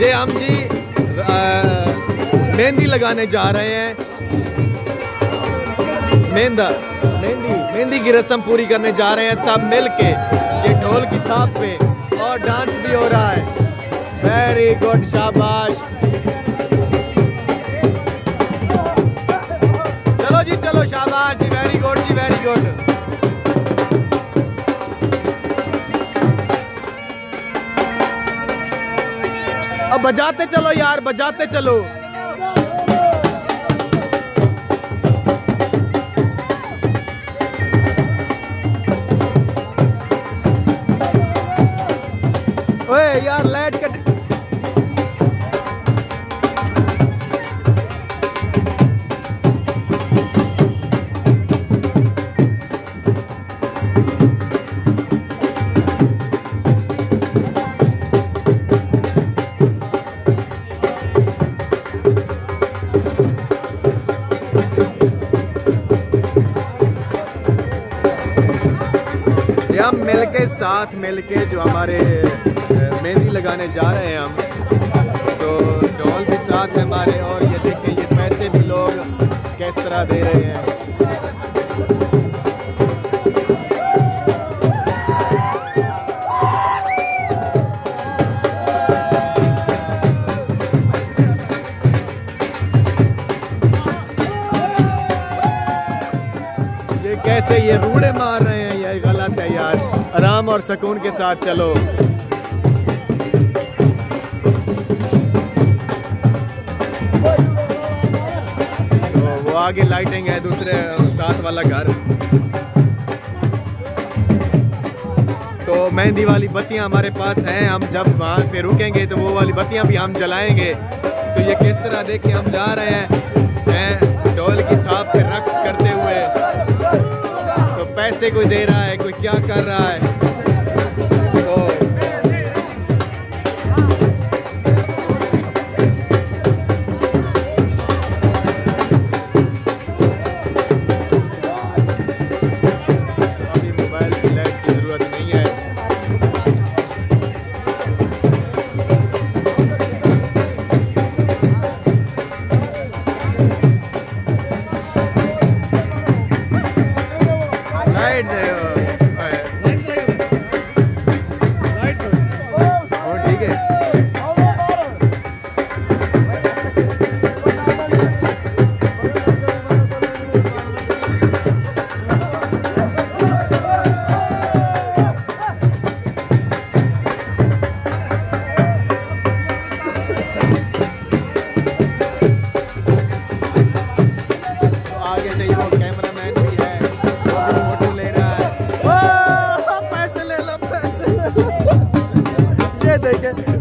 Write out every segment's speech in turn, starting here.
ये हम जी मेहंदी लगाने जा रहे हैं। मेहंदी की रस्म पूरी करने जा रहे हैं सब मिल के। ये ढोल की थाप पे और डांस भी हो रहा है। वेरी गुड, शाबाश। चलो जी चलो, शाबाश जी, वेरी गुड जी, वेरी गुड। अब बजाते चलो यार, बजाते चलो। ओए यार लाइट कट। हम मिलके साथ मिलके जो हमारे मेहंदी लगाने जा रहे हैं हम, तो ढोल भी साथ है हमारे। और ये देखें, ये पैसे भी लोग किस तरह दे रहे हैं। ये कैसे ये रूड़े मार रहे हैं, ये गलत है यार। आराम और सुकून के साथ चलो। वो आगे लाइटिंग है, दूसरे साथ वाला घर। तो मेहंदी वाली बत्तियां हमारे पास हैं। हम जब वहाँ पे रुकेंगे तो वो वाली बत्तियां भी हम जलाएंगे। तो ये किस तरह देख के हम जा रहे हैं ढोल की थाप पे रक्स करते हुए। तो पैसे कोई दे रहा है, कोई क्या कर रहा है।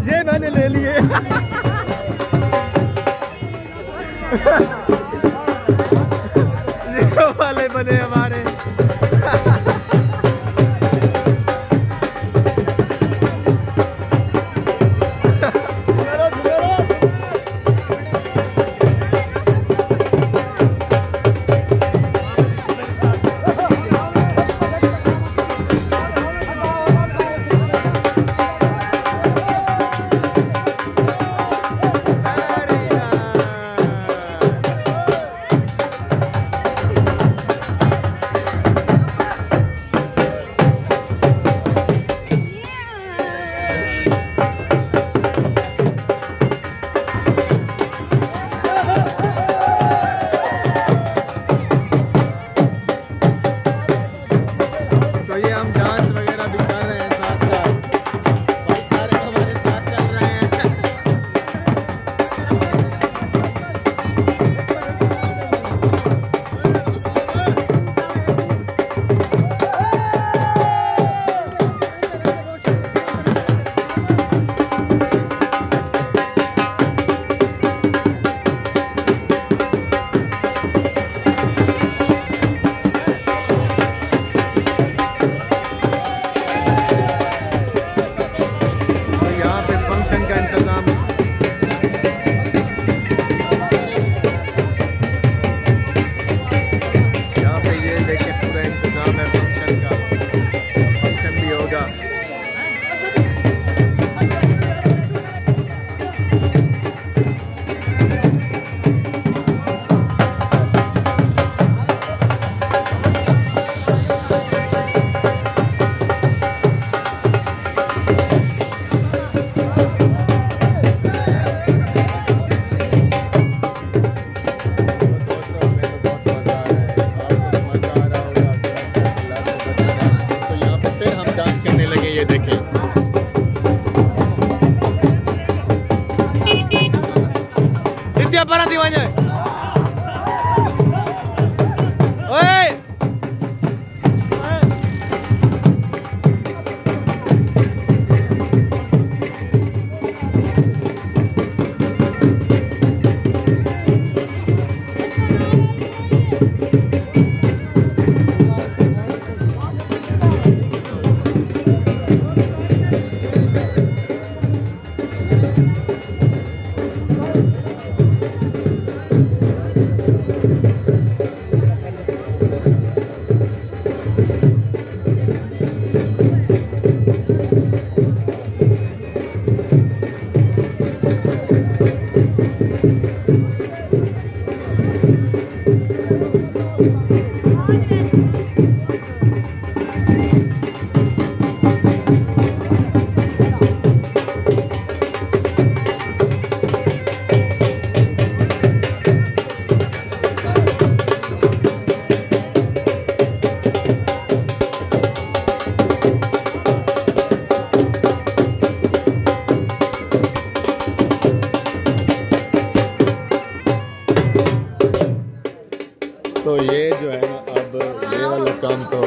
ये मैंने ले लिए। ये वाले बने हमारे।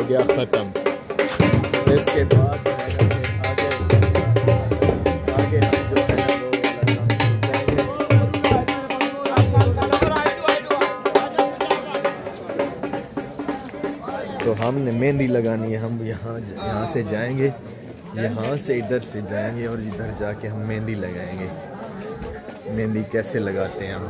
गया ख़त्म। इसके बाद आगे आगे हम जो है वो तो हमने मेहंदी लगानी है। हम यहाँ से जाएंगे, यहाँ से इधर से जाएंगे और इधर जाके हम मेहंदी लगाएंगे। मेहंदी कैसे लगाते हैं हम,